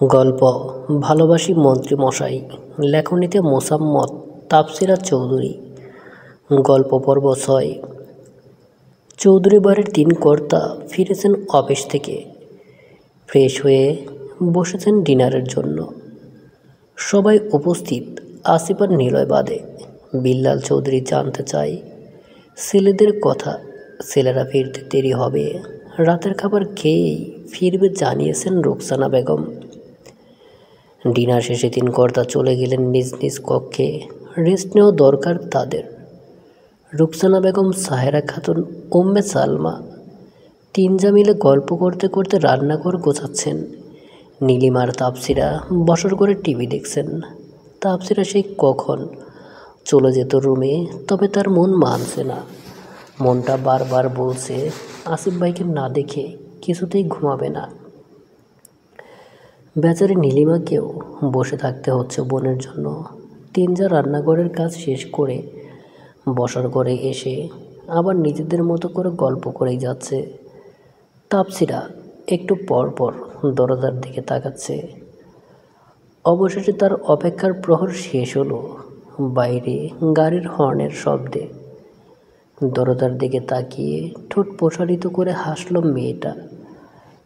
গল্প ভালোবাসি মন্ত্রী মশাই, লেখনীতে মোসাম্মত তাফসিরা চৌধুরী। গল্প পর্ব ৬। চৌধুরী বাড়ির ৩ কর্তা ফিরেছেন অফিস থেকে। ফ্রেশ হয়ে বসেছেন ডিনারের জন্য। সবাই উপস্থিত, আসিফ আর নিলয় বাদে। বিল্লাল চৌধুরী জানতে চায় ছেলেদের কথা। ছেলেরা ফিরতে দেরি হবে, রাতের খাবার খেয়েই ফিরবে জানিয়েছেন রুকসানা বেগম। ডিনার শেষে ৩ কর্তা চলে গেলেন নিজ নিজ কক্ষে। রেস্ট নেওয়া দরকার তাদের। রুকসানা বেগম, সাহেরা খাতুন, উম্মে সালমা তিনজা মিলে গল্প করতে করতে রান্নাঘর গোছাচ্ছেন। নীলিমার তাপসিরা বসর করে টিভি দেখছেন। তাপসিরা সেই কখন চলে যেত রুমে, তবে তার মন মানছে না। মনটা বারবার বলছে আসিফ ভাইকে না দেখে কিছুতেই ঘুমাবে না। বেচারি নীলিমাকেও বসে থাকতে হচ্ছে বোনের জন্য। তিনজা রান্নাঘরের কাজ শেষ করে বসার ঘরে এসে আবার নিজেদের মতো করে গল্প করেই যাচ্ছে। তাপসিরা একটু পর পর দরজার দিকে তাকাচ্ছে। অবশেষে তার অপেক্ষার প্রহর শেষ হলো বাইরে গাড়ির হর্নের শব্দে। দরজার দিকে তাকিয়ে ঠোঁট প্রসারিত করে হাসল মেয়েটা।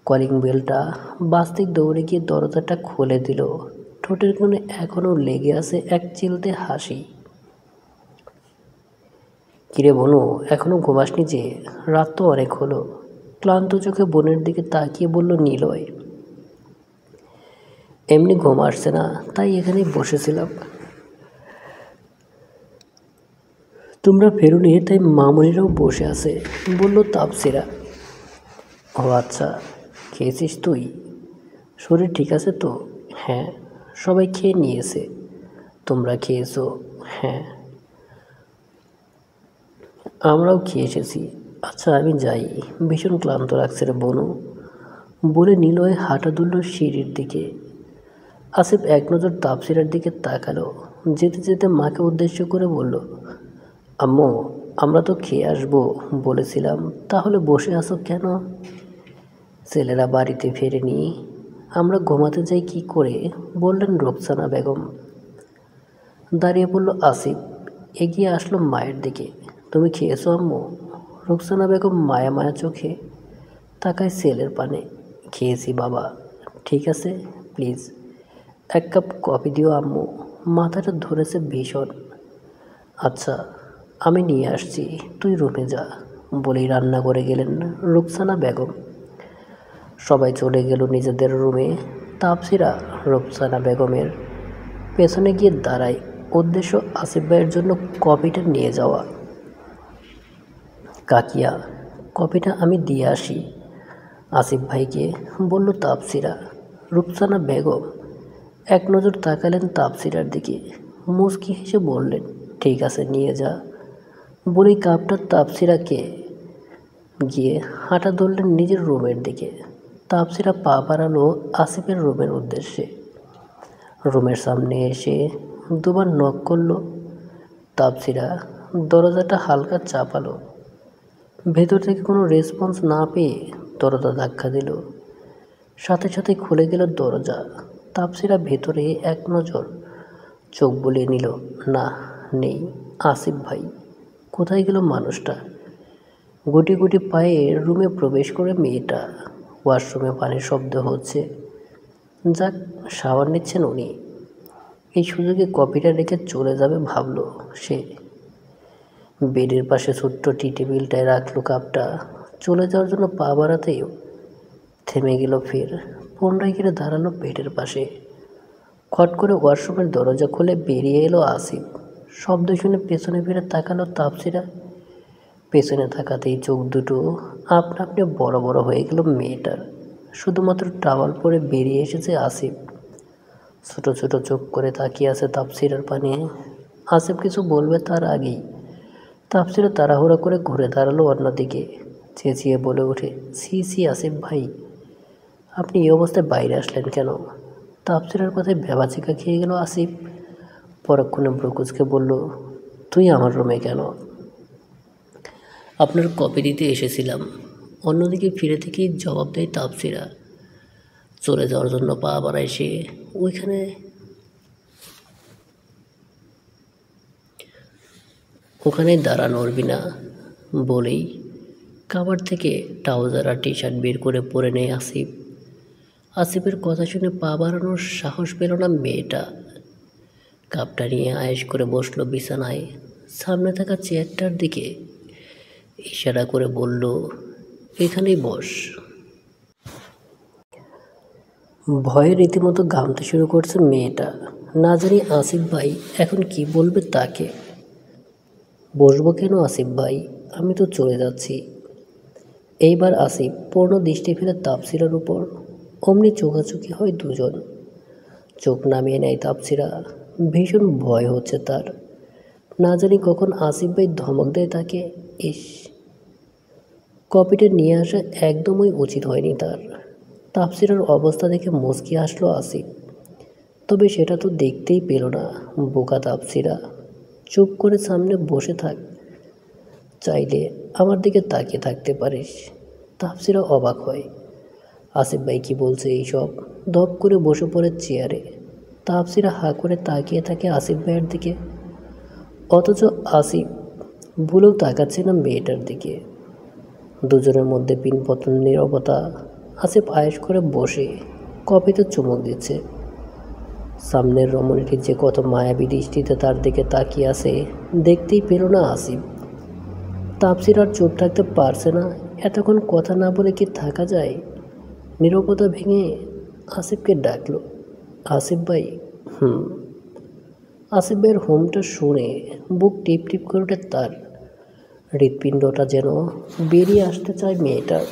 কলিং বেলটা বাজতেই দৌড়ে গিয়ে দরজাটা খুলে দিল। ঠোঁটের কোণে এখনও লেগে আছে এক চিলতে হাসি। কিরে বনু, এখনও ঘুমাসনি যে? রাত তো অনেক হলো। ক্লান্ত চোখে বোনের দিকে তাকিয়ে বলল নিলয়। এমনি ঘুম আসছে না, তাই এখানেই বসেছিলাম। তোমরা ফেরোনি, তাই মামুনিরাও বসে আছে, বলল তাপসিরা। ও আচ্ছা, খেয়েছিস তুই? শরীর ঠিক আছে তো? হ্যাঁ, সবাই খেয়ে নিয়েছে। তোমরা খেয়েছো? হ্যাঁ, আমরাও খেয়ে এসেছি। আচ্ছা আমি যাই, ভীষণ ক্লান্ত লাগছে রে বনু, বলে নিলয় হাঁটা ধরল সিঁড়ির দিকে। আসিফ এক নজর তাপসিরার দিকে তাকালো। যেতে যেতে মাকে উদ্দেশ্য করে বলল, আম্মু, আমরা তো খেয়ে আসবো বলেছিলাম, তাহলে বসে আছো কেন? ছেলেরা বাড়িতে ফেরেনি, আমরা ঘুমাতে যাই কি করে, বললেন রুকসানা বেগম। দাঁড়িয়ে পড়ল আসিফ, এগিয়ে আসলো মায়ের দিকে। তুমি খেয়েছো আম্মু? রুকসানা বেগম মায়া মায়া চোখে তাকায় ছেলের পানে। খেয়েছি বাবা। ঠিক আছে, প্লিজ 1 কাপ কফি দিও আম্মু, মাথাটা ধরেছে ভীষণ। আচ্ছা আমি নিয়ে আসছি, তুই রুমে যা, বলেই রান্না করে গেলেন রুকসানা বেগম। সবাই চলে গেল নিজেদের রুমে। তাপসিরা রুকসানা বেগমের পেছনে গিয়ে দাঁড়ায়। উদ্দেশ্য আসিফ ভাইয়ের জন্য কফিটা নিয়ে যাওয়া। কাকিয়া, কফিটা আমি দিয়ে আসি আসিফ ভাইকে, বলল তাপসিরা। রুকসানা বেগম এক নজর তাকালেন তাপসিরার দিকে, মুচকি হেসে বললেন, ঠিক আছে নিয়ে যা, বলেই কাপটা তাপসিরাকে গিয়ে হাঁটা ধরলেন নিজের রুমের দিকে। তাপসিরা পা বাড়ালো আসিফের রুমের উদ্দেশ্যে। রুমের সামনে এসে দুবার নক করলো। তাপসিরা দরজাটা হালকা চাপালো। ভেতর থেকে কোনো রেসপন্স না পেয়ে দরজা ধাক্কা দিল। সাথে সাথে খুলে গেল দরজা। তাপসিরা ভেতরে এক নজর চোখ বুলিয়ে নিল। না, নেই আসিফ ভাই। কোথায় গেল মানুষটা? গুটি গুটি পায়ে রুমে প্রবেশ করে মেয়েটা। ওয়াশরুমে পানির শব্দ হচ্ছে। যাক, শাওয়ার নিচ্ছেন উনি। এই সুযোগে কফিটা রেখে চলে যাবে ভাবল সে। বেডের পাশে ছোট্ট টি টেবিলটায় রাখলো কাপটা। চলে যাওয়ার জন্য পা বাড়াতেই থেমে গেল। ফের পুনরায় গিয়ে দাঁড়ালো বেডের পাশে। খট করে ওয়াশরুমের দরজা খুলে বেরিয়ে এলো আসিফ। শব্দ শুনে পেছনে ফিরে তাকালো তাপসিরা। পেছনে তাকাতেই চোখ দুটো আপনা আপনি বড় বড় হয়ে গেল মেয়েটার। শুধুমাত্র টাওয়াল পরে বেরিয়ে এসেছে আসিফ। ছোট ছোট চোখ করে তাকিয়ে আছে তাপসিরার পানে। আসিফ কিছু বলবে তার আগেই তাপসিরা তাড়াহুড়া করে ঘুরে দাঁড়ালো অন্যদিকে। চেঁচিয়ে বলে ওঠে, সি সি আসিফ ভাই, আপনি এই অবস্থায় বাইরে আসলেন কেন? তাপসিরার কথায় ভ্যাবাচিকা খেয়ে গেল আসিফ। পরক্ষণে ব্রুকুজকে বলল, তুই আমার রুমে কেন? আপনার কপি দিতে এসেছিলাম। অন্যদিকে ফিরে থেকেই জবাব দেয় তাপসিরা। চলে যাওয়ার জন্য পা বাড়ায় সে। ওখানে দাঁড়া, নড়বি না বলেই কাবার থেকে ট্রাউজার আর টি শার্ট বের করে পরে নেয় আসিফ। আসিফের কথা শুনে পা বাড়ানোর সাহস পেল না মেয়েটা। কাপটা নিয়ে আয়েশ করে বসলো বিছানায়। সামনে থাকা চেয়ারটার দিকে ইশারা করে বলল, এখানেই বস। ভয়ে রীতিমতো ঘামতে শুরু করছে মেয়েটা। না জানি আসিফ ভাই এখন কি বলবে তাকে। বসবো কেন আসিফ ভাই, আমি তো চলে যাচ্ছি। এইবার আসিফ পূর্ণ দৃষ্টি ফেলে তাপসিরার উপর। অমনি চোখাচোখি হয় দুজন। চোখ নামিয়ে নেয় তাপসিরা। ভীষণ ভয় হচ্ছে তার। না জানি কখন আসিফ ভাই ধমক দেয় তাকে। ইস, কপিটা নিয়ে আসা একদমই উচিত হয়নি তার। তাপসিরার অবস্থা দেখে মুচকি আসলো আসিফ। তবে সেটা তো দেখতেই পেল না। বোকা তাপসিরা, চুপ করে সামনে বসে থাক, চাইলে আমার দিকে তাকিয়ে থাকতে পারিস। তাপসিরা অবাক হয়, আসিফ ভাই কি বলছে এইসব। ধপ করে বসে পড়ে চেয়ারে। তাপসিরা হাঁ করে তাকিয়ে থাকে আসিফ ভাইয়ের দিকে। অথচ আসিফ ভুলেও তাকাচ্ছে না মেয়েটার দিকে। দুজনের মধ্যে পিনপতন নীরবতা। আসিফ আয়েশ করে বসে কফিতে চুমুক দিচ্ছে। সামনের রমণীটি যে কত মায়াবী দৃষ্টিতে তার দিকে তাকিয়ে আছে দেখতেই পেল না আসিফ। তাপসির আর চুপ থাকতে পারছে না। এতক্ষণ কথা না বলে কি থাকা যায়। নীরবতা ভেঙে আসিফকে ডাকলো, আসিফ ভাই। আসিফ ভাইয়ের হোমটা শুনে বুক টিপ টিপ করে ওঠে তার। হৃৎপিণ্ডটা যেন বেরিয়ে আসতে চায় মেয়েটার।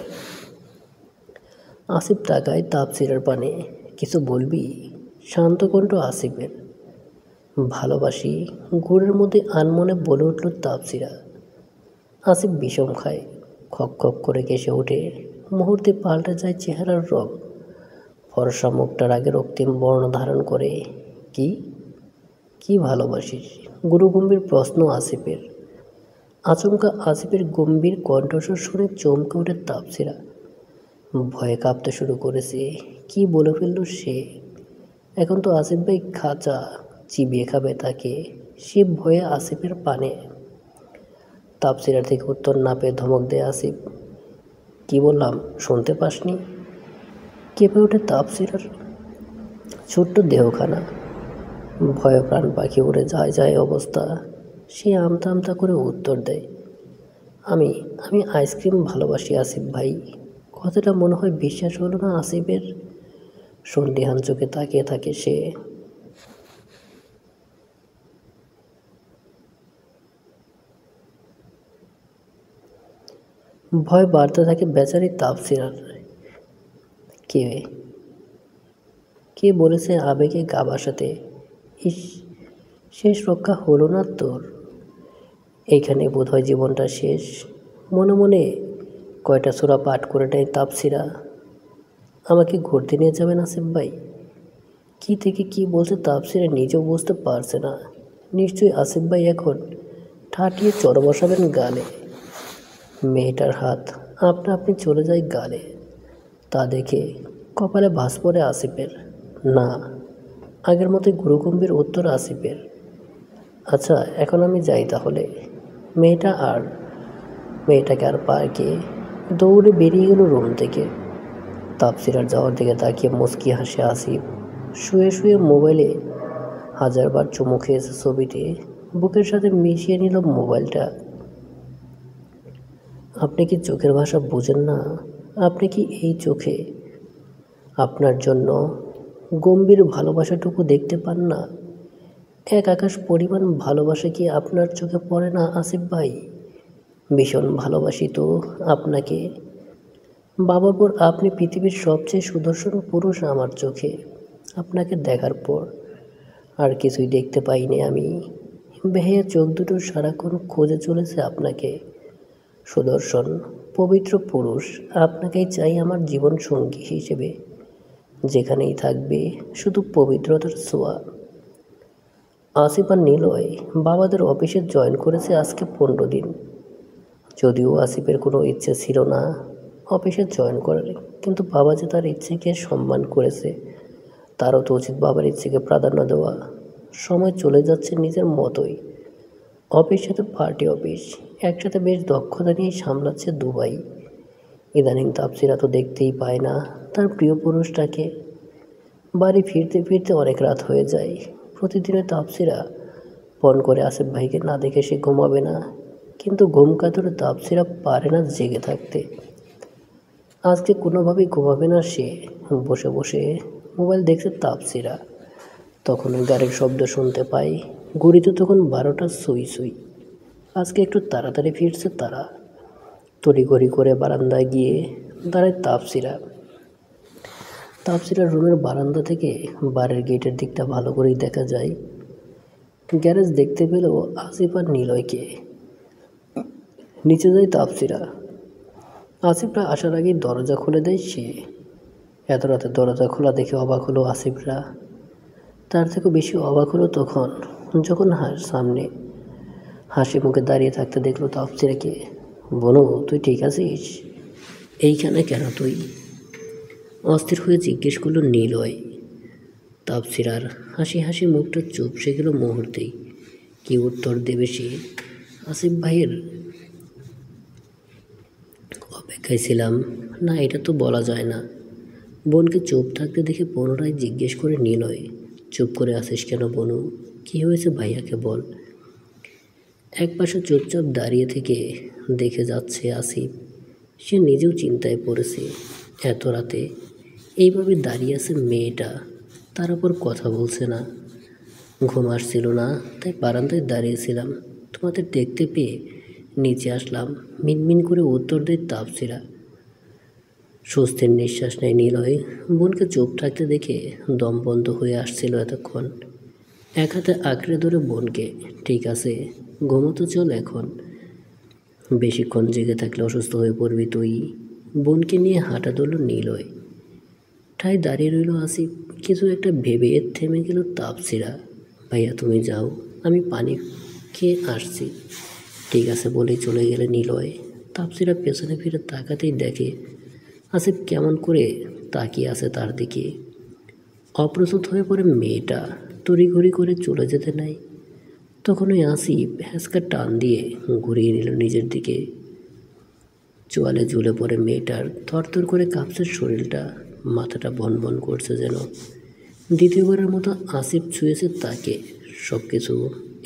আসিফ তাকায় তাপসিরার পানে। কিছু বলবি? শান্ত কণ্ঠ আসিফের। ভালোবাসি, ঘোরের মধ্যে আনমনে বলে উঠল তাপসিরা। আসিফ বিষম খায়। খক খক করে কেসে ওঠে। মুহূর্তে পাল্টে যায় চেহারার রং। ফর্সা মুখটার আগে রক্তিম বর্ণ ধারণ করে। কি কি ভালোবাসিস? গুরুগম্ভীর প্রশ্ন আসিফের। আচমকা আসিফের গম্ভীর কণ্ঠস্বর শুনে চমকে ওঠে তাপসিরা। ভয়ে কাঁপতে শুরু করেছে। কি বলে ফেলল সে। এখন তো আসিফ ভাই খাঁচা চিবিয়ে খাবে তাকে। সে ভয়ে আসিফের পানে। তাপসিরার থেকে উত্তর না পেয়ে ধমক দেয় আসিফ। কি বললাম শুনতে পাসনি? কেঁপে ওঠে তাপসিরার ছোট্ট দেহখানা। ভয়ে প্রাণ পাখি উড়ে যায় যায় অবস্থা। সে আমতা আমতা করে উত্তর দেয়, আমি আমি আইসক্রিম ভালোবাসি আসিফ ভাই। কথাটা মনে হয় বিশ্বাস হলো না আসিফের। সন্দিহান চোখে তাকিয়ে থাকে সে। ভয় বাড়তে থাকে বেচারি তাপসিরার। কে কে বলেছে আবেগে গা ভাসাতে? ইস, শেষ রক্ষা হলো না তোর। এইখানে বোধহয় জীবনটা শেষ। মনে মনে কয়টা সূরা পাঠ করে নেয় তাপসিরা। আমাকে ঘুরতে নিয়ে যাবেন আসিফ ভাই? কী থেকে কী বলছে তাপসিরা নিজেও বুঝতে পারছে না। নিশ্চয়ই আসিফ ভাই এখন ঠাটিয়ে চড় বসাবেন গালে। মেয়েটার হাত আপনা আপনি চলে যায় গালে। তা দেখে কপালে ভাঁজ পড়ে আসিফের। না, আগের মতোই গুরুগম্ভীর উত্তর আসিফের। আচ্ছা, এখন আমি যাই তাহলে। মেয়েটাকে আর পার্কে দৌড়ে বেরিয়ে গেল রুম থেকে। তাপসিরার যাওয়ার দিকে তাকিয়ে মুচকি হাসে আসিফ। শুয়ে শুয়ে মোবাইলে হাজারবার চুমু খেয়েছে ছবিতে। বুকের সাথে মিশিয়ে নিল মোবাইলটা। আপনি কি চোখের ভাষা বুঝেন না? আপনি কি এই চোখে আপনার জন্য গম্ভীর ভালোবাসাটুকু দেখতে পান না? এক আকাশ পরিমাণ ভালোবাসা কি আপনার চোখে পড়ে না আসিফ ভাই? ভীষণ ভালোবাসি তো আপনাকে। বাবার পর আপনি পৃথিবীর সবচেয়ে সুদর্শন পুরুষ আমার চোখে। আপনাকে দেখার পর আর কিছুই দেখতে পাইনি আমি। বেহায়া চোখ দুটো সারাক্ষণ খোঁজে চলেছে আপনাকে। সুদর্শন পবিত্র পুরুষ, আপনাকেই চাই আমার জীবন সঙ্গী হিসেবে। যেখানেই থাকবে শুধু পবিত্রতার ছোঁয়া। আসিফ আর নিলয় বাবাদের অফিসে জয়েন করেছে আজকে 15 দিন। যদিও আসিফের কোনো ইচ্ছে ছিল না অফিসে জয়েন করে, কিন্তু বাবা যে তার ইচ্ছেকে সম্মান করেছে, তারও তো উচিত বাবার ইচ্ছেকে প্রাধান্য দেওয়া। সময় চলে যাচ্ছে নিজের মতোই, অফিস সাথে পার্টি অফিস, একসাথে বেশ দক্ষতা নিয়ে সামলাচ্ছে দুবাই। ইদানিং তাপসিরা তো দেখতেই পায় না তার প্রিয় পুরুষটাকে। বাড়ি ফিরতে ফিরতে অনেক রাত হয়ে যায়। প্রতিদিনের তাপসিরা ফোন করে আসিফ ভাইকে না দেখে সে ঘুমাবে না, কিন্তু ঘুম কাতরে তাপসিরা পারে না জেগে থাকতে। আজকে কোনোভাবেই ঘুমাবে না সে। বসে বসে মোবাইল দেখছে তাপসিরা। তখন ওই গাড়ির শব্দ শুনতে পাই। ঘড়িতে তখন 12টা সুই সুই। আজকে একটু তাড়াতাড়ি ফিরছে তারা। তড়িঘড়ি করে বারান্দায় গিয়ে দাঁড়ায় তাপসিরা। তাপসিরার রুমের বারান্দা থেকে বাড়ির গেটের দিকটা ভালো করেই দেখা যায়। গ্যারেজ দেখতে পেলেও আসিফ আর নিলয়কে। নিচে যায় তাপসিরা। আসিফরা আসার আগেই দরজা খুলে দেয় সে। এত রাতে দরজা খোলা দেখে অবাক হলো আসিফরা। তার থেকেও বেশি অবাক হলো তখন যখন সামনে হাসি মুখে দাঁড়িয়ে থাকতে দেখলো তাপসিরাকে। বনু, তুই ঠিক আছিস? এইখানে কেন তুই? অস্থির হয়ে জিজ্ঞেস করলো নিলয়। তাপসিরার হাসি হাসি মুখটা চুপসে গেল মুহূর্তেই। কি উত্তর দেবে সে? আসিফ ভাইয়ের অপেক্ষায় ছিলাম না, এটা তো বলা যায় না। বোনকে চুপ থাকতে দেখে পুনরায় জিজ্ঞেস করে নিলয়। চুপ করে আসিস কেন বনু? কি হয়েছে ভাইয়াকে বল। একপাশে চুপচাপ দাঁড়িয়ে থেকে দেখে যাচ্ছে আসিফ। সে নিজেও চিন্তায় পড়েছে। এত রাতে এইভাবে দাঁড়িয়ে আছে মেয়েটা, তার উপর কথা বলছে না। ঘুম আসছিল না, তাই বারান্দায় দাঁড়িয়েছিলাম। তোমাদের দেখতে পেয়ে নিচে আসলাম, মিনমিন করে উত্তর দেয় তাপসিরা। স্বস্তির নিঃশ্বাস নেয় নিলয়। বোনকে চুপ থাকতে দেখে দম বন্ধ হয়ে আসছিল এতক্ষণ। এক হাতে আঁকড়ে ধরে বোনকে। ঠিক আছে, ঘুমোতে চল এখন। বেশিক্ষণ জেগে থাকলে অসুস্থ হয়ে পড়বি তুই। বোনকে নিয়ে হাঁটা ধরল নিলয়। ঠাই দাঁড়িয়ে রইল আসিফ। কিছু একটা ভেবে থেমে গেল তাপসিরা। ভাইয়া তুমি যাও, আমি পানি খেয়ে আসছি। ঠিক আছে বলেই চলে গেলে নিলয়। তাপসিরা পেছনে ফিরে তাকাতেই দেখে আসিফ কেমন করে তাকিয়ে আছে তার দিকে। অপ্রস্তুত হয়ে পড়ে মেয়েটা। তড়িঘড়ি করে চলে যেতে নাই। তখন ওই আসিফ হ্যাঁচকা টান দিয়ে ঘুরিয়ে নিল নিজের দিকে। চোয়ালে ঝুলে পড়ে মেয়েটার। থরথর করে কাঁপছে শরীরটা, মাথাটা ভনভন করছে যেন। দ্বিতীয়বারের মতো আসিফ ছুঁয়েছে তাকে। সব কিছু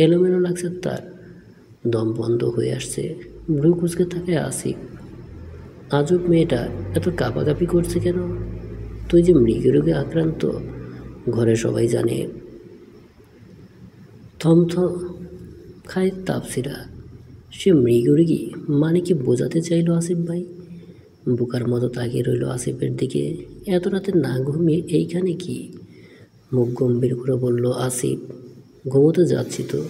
এলোমেলো লাগছে তার। দম বন্ধ হয়ে আসছে। ভ্রু কুঁচকে থাকে আসিফ। আজব মেয়েটা এত কাঁপাকাঁপি করছে কেন? তুই যে মৃগরোগে আক্রান্ত ঘরে সবাই জানে। থমথ খায় তাপসিরা। সে মৃগরোগী মানে কি বোঝাতে চাইল আসিফ ভাই? বোকার মতো তাকিয়ে রইল আসিফের দিকে। এত রাতে না ঘুমিয়ে এইখানে কি? মুখ গম্ভীর করে বলল আসিফ। ঘুমোতে যাচ্ছি তো।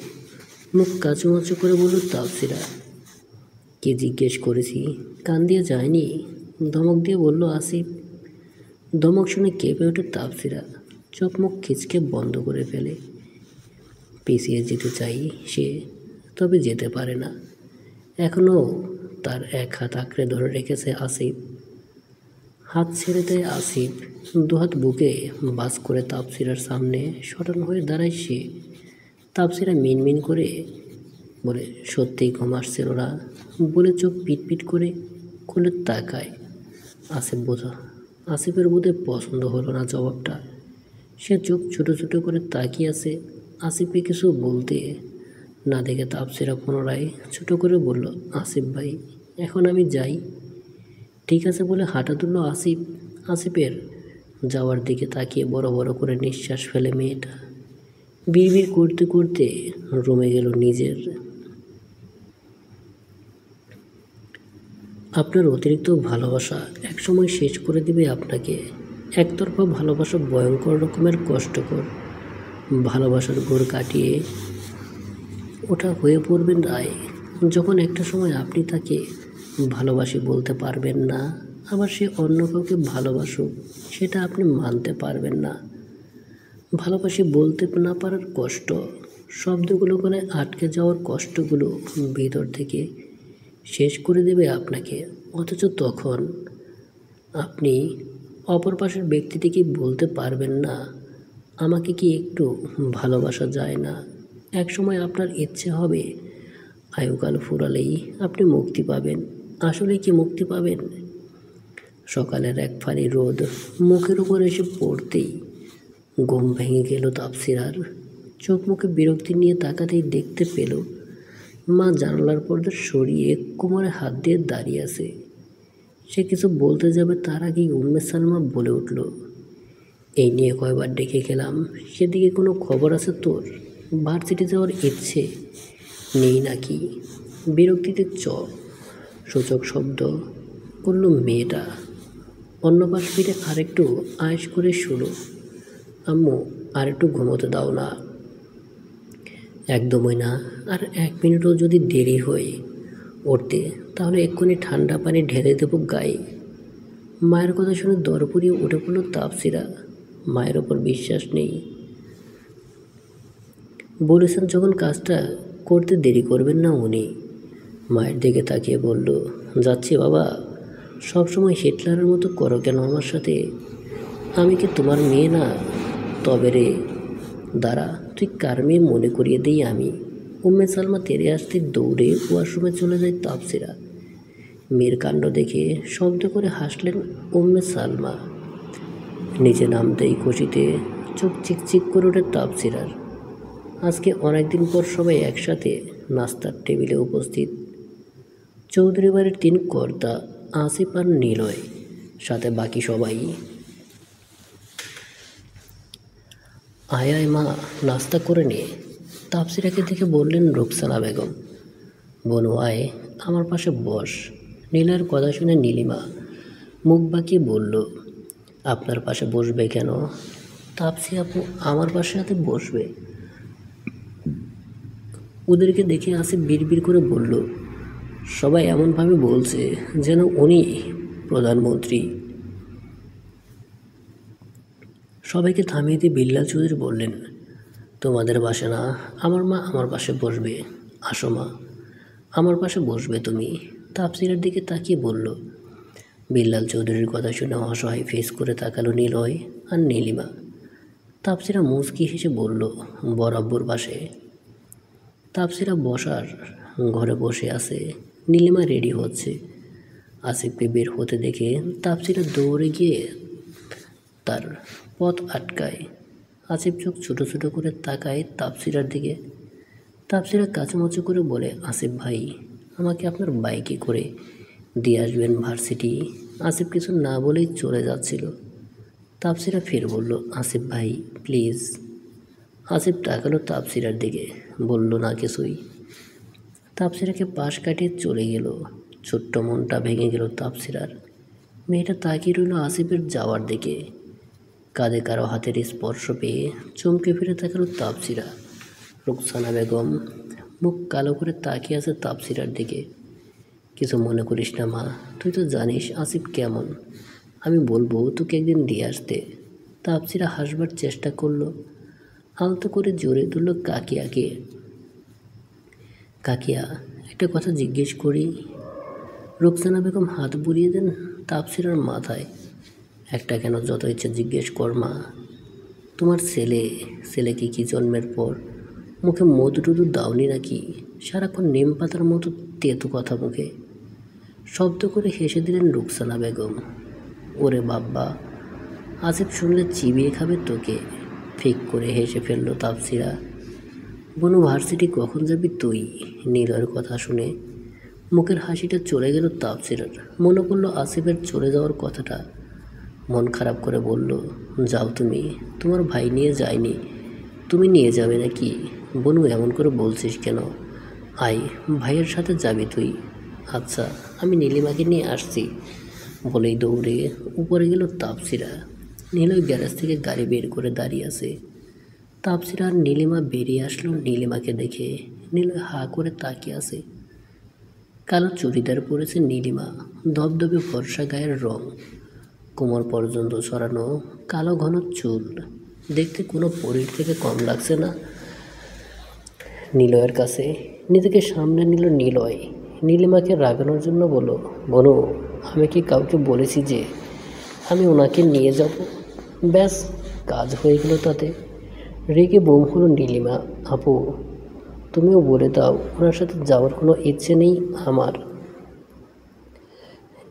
মুখ কাচুমাচু করে বলল তাপসিরা। কি জিজ্ঞেস করেছি? কান দিয়ে যায়নি? ধমক দিয়ে বলল আসিফ। ধমক শুনে কেঁপে ওঠে তাপসিরা। চোখ মুখ খিচকে বন্ধ করে ফেলে। পিছিয়ে যেতে চাই সে, তবে যেতে পারে না। এখনও তার এক হাত আঁকড়ে ধরে রেখেছে আসিফ। হাত ছেড়ে দেয় আসিফ। দুহাত বুকে বাস করে তাপসিরার সামনে সটানো হয়ে দাঁড়ায় সে। তাপসিরা মিনমিন করে বলে, সত্যিই ঘুম আসছিল না বলে চোখ পিটপিট করে খুলে তাকায়। আসিফের বোধহয় পছন্দ হলো না জবাবটা। সে চোখ ছোটো ছোটো করে তাকিয়ে আছে। আসিফকে কিছু বলতে না দেখে তাপসিরা পুনরায় ছোটো করে বলল, আসিফ ভাই এখন আমি যাই। ঠিক আছে বলে হাঁটা তুলল আসিফ। আসিফের যাওয়ার দিকে তাকিয়ে বড় বড় করে নিঃশ্বাস ফেলে মেয়েটা। বিড়বিড় করতে করতে রুমে গেল নিজের। আপনার অতিরিক্ত ভালোবাসা একসময় শেষ করে দিবে আপনাকে। একতরফা ভালোবাসা ভয়ঙ্কর রকমের কষ্টকর। ভালোবাসার ঘোর কাটিয়ে ওটা হয়ে পড়বেন দায়। যখন একটা সময় আপনি তাকে ভালোবাসি বলতে পারবেন না, আবার সে অন্য কাউকে ভালোবাসুক সেটা আপনি মানতে পারবেন না। ভালোবাসি বলতে না পারার কষ্ট, শব্দগুলো গলায় আটকে যাওয়ার কষ্টগুলো ভিতর থেকে শেষ করে দেবে আপনাকে। অথচ তখন আপনি অপর পাশের ব্যক্তিটিকে বলতে পারবেন না আমাকে কি একটু ভালোবাসা যায় না? একসময় আপনার ইচ্ছে হবে আয়ুকাল ফুরালেই আপনি মুক্তি পাবেন। আসলে কি মুক্তি পাবেন? সকালের এক ফালি রোদ মুখের উপর এসে পড়তেই ঘুম ভেঙে গেল তাপসিরার। চোখ মুখে বিরক্তি নিয়ে তাকাতেই দেখতে পেল মা জানালার পর্দা সরিয়ে কোমরে হাত দিয়ে দাঁড়িয়ে আছে। সে কিছু বলতে যাবে তার আগেই উম্মে সালমা বলে উঠল, এই নিয়ে কয়বার ডেকে গেলাম, সেদিকে কোনো খবর আছে তোর? ভার্সিটি যাওয়ার ইচ্ছে নেই নাকি? বিরক্তিতে সূচক শব্দ করল মেয়েটা। অন্য পাশ ফিরে আরেকটু আয়েশ করে শুলো, আম্মু আরেকটু ঘুমোতে দাও না। একদমই না, আর 1 মিনিটও যদি দেরি হয় উঠতে তাহলে এক্ষুনি ঠান্ডা পানি ঢেলে দেবো গায়ে। মায়ের কথা শুনে দরপুরিয়ে উঠে পড়ল তাপসিরা। মায়ের ওপর বিশ্বাস নেই। বলেছেন যখন কাজটা করতে দেরি করবেন না উনি। মায়ের দিকে তাকিয়ে বলল, যাচ্ছি বাবা। সবসময় হিটলারের মতো করো কেন আমার সাথে? আমি কি তোমার মেয়ে না? তবে রে দাঁড়া, তুই কার মেয়ে মনে করিয়ে দিই আমি। উম্মে সালমা তেরে আসতে দৌড়ে ওয়াশরুমে চলে যায় তাপসিরা। মেয়ের কাণ্ড দেখে শব্দ করে হাসলেন উম্মে সালমা। নিচে নামতেই খুশিতে চোখ চিকচিক করে ওঠে তাপসিরার। আজকে অনেকদিন পর সবাই একসাথে নাস্তার টেবিলে উপস্থিত। চৌধুরী বাড়ির 3 কর্তা, আসিফ আর নিলয়, সাথে বাকি সবাই। আয় আয় মা, নাস্তা করে নে, তাপসিরাকে দেখে বললেন রুকসানা বেগম। বনু আয়, আমার পাশে বস। নীলার কথা শুনে নীলিমা মুখ বাঁকিয়ে বলল, আপনার পাশে বসবে কেন? তাপসি আপু আমার পাশে হাতে বসবে। ওদেরকে দেখে আসিফ বিড়বিড় করে বলল, সবাই এমনভাবে বলছে যেন উনি প্রধানমন্ত্রী। সবাইকে থামিয়ে দিয়ে বিল্লাল চৌধুরী বললেন, তোমাদের পাশে না, আমার মা আমার পাশে বসবে। আসো মা, আমার পাশে বসবে তুমি। তাপসিরার দিকে তাকিয়ে বলল। বিল্লাল চৌধুরীর কথা শুনে অসহায় ফেস করে তাকালো নিলয় আর নীলিমা। তাপসিরা মুচকি হেসে বলল, বরাব্বর পাশে। তাপসিরা বসার ঘরে বসে আছে। নীলিমা রেডি হচ্ছে। আসিফকে বের হতে দেখে তাপসিরা দৌড়ে গিয়ে তার পথ আটকায়। আসিফ চোখ ছোটো ছোটো করে তাকায় তাপসিরার দিকে। তাপসিরা কাচুমাচু করে বলে, আসিফ ভাই, আমাকে আপনার বাইকে করে দিয়ে আসবেন ভার্সিটি। আসিফ কিছু না বলেই চলে যাচ্ছিল। তাপসিরা ফের বলল, আসিফ ভাই প্লিজ। আসিফ তাকালো তাপসিরার দিকে, বলল না কিছুই। তাপসিরাকে পাশ কাটিয়ে চলে গেল। ছোট্ট মনটা ভেঙে গেল তাপসিরার। মেয়েটা তাকিয়ে রইল আসিফের যাওয়ার দিকে। কাঁধে কারো হাতের স্পর্শ পেয়ে চমকে ফিরে তাকালো তাপসিরা। রুকসানা বেগম মুখ কালো করে তাকিয়ে আছে তাপসিরার দিকে। কিছু মনে করিস না মা, তুই তো জানিস আসিফ কেমন। আমি বলবো তোকে একদিন দিয়ে আসতে। তাপসিরা হাসবার চেষ্টা করলো। আলতো করে জোরে ধরল কাকিয়াকে। কাকিয়া, একটা কথা জিজ্ঞেস করি? রুকসানা বেগম হাত বুলিয়ে দেন তাপসিরার মাথায়। একটা কেন, যত ইচ্ছে জিজ্ঞেস কর মা। তোমার ছেলেকে কি জন্মের পর মুখে মধু টুধু দাওনি নাকি? সারাক্ষণ নিম পাতার মতো তেতো কথা মুখে। শব্দ করে হেসে দিলেন রুকসানা বেগম। ওরে বাব্বা, আসিফ শুনলে চিবিয়ে খাবে তোকে। ফিক করে হেসে ফেলল তাপসিরা। বনু ভার্সিটি কখন যাবি তুই? নীলয়ের কথা শুনে মুখের হাসিটা চলে গেল তাপসিরার। মনে পড়ল আসিফের চলে যাওয়ার কথাটা। মন খারাপ করে বলল, যাও তুমি, তোমার ভাই নিয়ে যায়নি, তুমি নিয়ে যাবে নাকি? বনু এমন করে বলছিস কেন? আয়, ভাইয়ের সাথে যাবি তুই। আচ্ছা, আমি নীলিমাকে নিয়ে আসছি বলেই দৌড়ে উপরে গেল তাপসিরা। নীলয় গ্যারেজ থেকে গাড়ি বের করে দাঁড়িয়ে আছে। তাপসিরা আর নীলিমা বেরিয়ে আসলো নীলিমাকে দেখে। নীলয় হা করে তাকিয়ে আছে। কালো চুড়িদার পরেছে নীলিমা, ধবধবে ফর্সা গায়ের রং, কোমর পর্যন্ত ছড়ানো কালো ঘন চুল। দেখতে কোনো পরীর থেকে কম লাগছে না নিলয়ের কাছে। নিজেকে সামনে নিল নিলয়। নীলিমাকে রাগানোর জন্য বলল, বনু, আমি কি কাউকে বলেছি যে আমি ওনাকে নিয়ে যাব। ব্যাস, কাজ হয়ে গেল তাতে। রেগে বোম হলো নীলিমা। আপু, তুমিও বলে দাও ওনার সাথে যাওয়ার কোনো ইচ্ছে নেই আমার।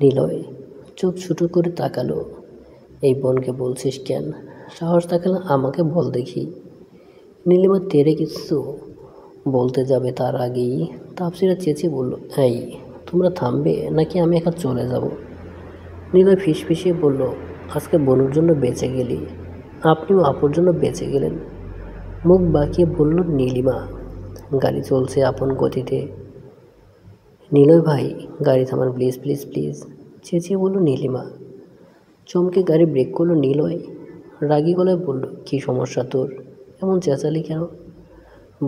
নিলয় চোখ ছোটো করে তাকালো। এই বোনকে বলছিস কেন? সাহস থাকলে আমাকে বল দেখি। নীলিমা তেরে কিছু বলতে যাবে তার আগেই তাপসিরা চেঁচিয়ে বলল, এই তোমরা থামবে নাকি আমি একা চলে যাব? নিলয় ফিসফিসিয়ে বলল, আজকে বোনের জন্য বেঁচে গেলি, আপনিও আপুর জন্য বেঁচে গেলেন। মুখ বাঁকিয়ে বলল নীলিমা। গাড়ি চলছে আপন গতিতে। নিলয় ভাই, গাড়ি থামান প্লিজ প্লিজ প্লিজ, চেঁচিয়ে বলল নীলিমা। চমকে গাড়ি ব্রেক করলো নিলয়। রাগী গলায় বলল, কী সমস্যা তোর? এমন চেঁচালি কেন?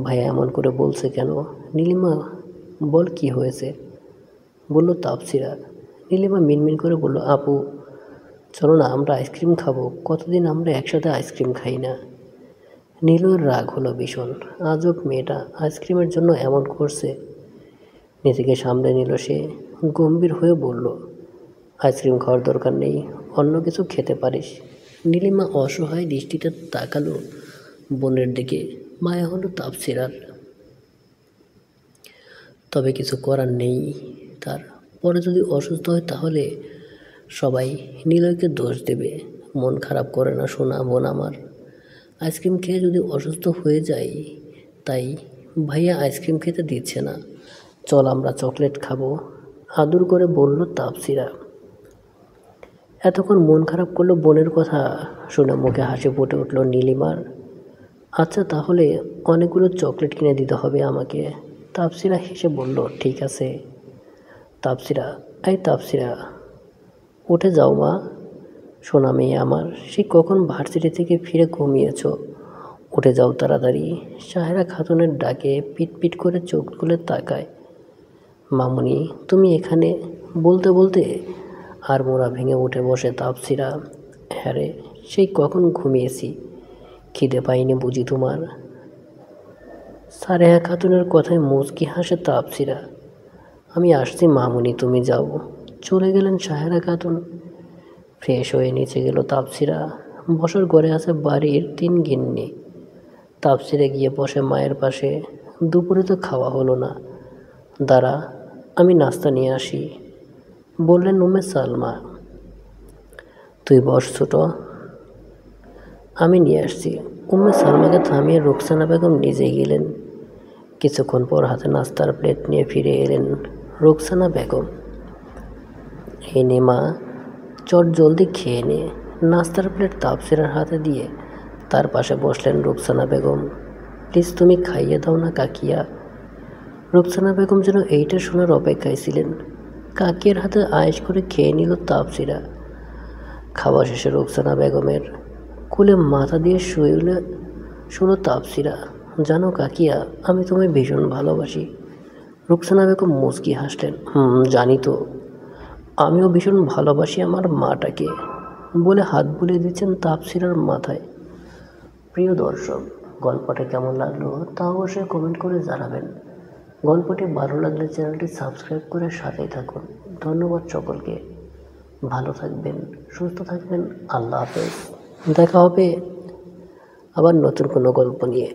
ভাইয়া এমন করে বলছে কেন? নীলিমা বল কি হয়েছে? বলল তাপসিরা। নীলিমা মিনমিন করে বলল, আপু চলো না, আমরা আইসক্রিম খাবো। কতদিন আমরা একসাথে আইসক্রিম খাই না। নীলয়ের রাগ হলো ভীষণ। আজব মেয়েটা, আইসক্রিমের জন্য এমন করছে। নিজেকে সামলে নিল সে। গম্ভীর হয়ে বলল, আইসক্রিম খাওয়ার দরকার নেই, অন্য কিছু খেতে পারিস। নীলিমা অসহায় দৃষ্টিতে তাকালো বোনের দিকে। মায়া হলো তাপসিরার। তবে কিছু করার নেই তার। পরে যদি অসুস্থ হয় তাহলে সবাই নিলয়কে দোষ দেবে। মন খারাপ করে না সোনা বোন আমার। আইসক্রিম খেয়ে যদি অসুস্থ হয়ে যায়, তাই ভাইয়া আইসক্রিম খেতে দিচ্ছে না। চল আমরা চকলেট খাবো, আদর করে বলল তাপসিরা। এতক্ষণ মন খারাপ করলো বোনের কথা শুনে মুখে হাসি ফুটে উঠল নীলিমার। আচ্ছা তাহলে অনেকগুলো চকলেট কিনে দিতে হবে আমাকে। তাপসিরা হেসে বলল, ঠিক আছে। তাপসিরা উঠে যাও মা। সোনা মেয়ে আমার, সে কখন ভার্সিটি থেকে ফিরে ঘুমিয়েছ? উঠে যাও তাড়াতাড়ি। সাহেরা খাতুনের ডাকে পিট করে চোখ খুলে তাকায়। মামুনি তুমি এখানে? বলতে বলতে আর মোড়া ভেঙে উঠে বসে তাপসিরা। হ্যাঁ রে, সেই কখন ঘুমিয়েছি। খিদে পাইনি বুঝি তোমার? সারেহা খাতুনের কথায় মুচকি হাসে তাপসিরা। আমি আসছি মামুনি, তুমি যাও। চলে গেলেন সাহেরা খাতুন। ফ্রেশ হয়ে নিচে গেল তাপসিরা। বসার ঘরে আছে বাড়ির 3 গিন্নি। তাপসিরা গিয়ে বসে মায়ের পাশে। দুপুরে তো খাওয়া হলো না। দাঁড়া, আমি নাস্তা নিয়ে আসি, বললেন উম্মে সালমা। তুই বস ছোট, আমি নিয়ে আসছি। উম্মে সালমাকে থামিয়ে রুকসানা বেগম নিজেই গেলেন। কিছুক্ষণ পর হাতে নাস্তার প্লেট নিয়ে ফিরে এলেন রুকসানা বেগম। এই নে মা, চট জলদি খেয়ে নে। নাস্তার প্লেট তাপসিরার হাতে দিয়ে তার পাশে বসলেন রুকসানা বেগম। প্লিজ তুমি খাইয়ে দাও না কাকিয়া। রুকসানা বেগম যেন এইটা শোনার অপেক্ষায় ছিলেন। কাকিয়ার হাতে আয়েশ করে খেয়ে নিল তাপসিরা। খাওয়া শেষে রুকসানা বেগমের কোলে মাথা দিয়ে শুলো তাপসিরা। জানো কাকিয়া, আমি তোমায় ভীষণ ভালোবাসি। রুকসানা বেগম মুচকি হাসলেন। জানি তো, আমিও ভীষণ ভালোবাসি আমার মাটাকে, বলে হাত বুলিয়ে দিচ্ছেন তাপসিরার মাথায়। প্রিয় দর্শক, গল্পটা কেমন লাগলো তা অবশ্যই কমেন্ট করে জানাবেন। গল্পটি ভালো লাগলে চ্যানেলটি সাবস্ক্রাইব করে সাথেই থাকুন। ধন্যবাদ সকলকে। ভালো থাকবেন, সুস্থ থাকবেন। আল্লাহ হাফেজ। দেখা হবে আবার নতুন কোনো গল্প নিয়ে।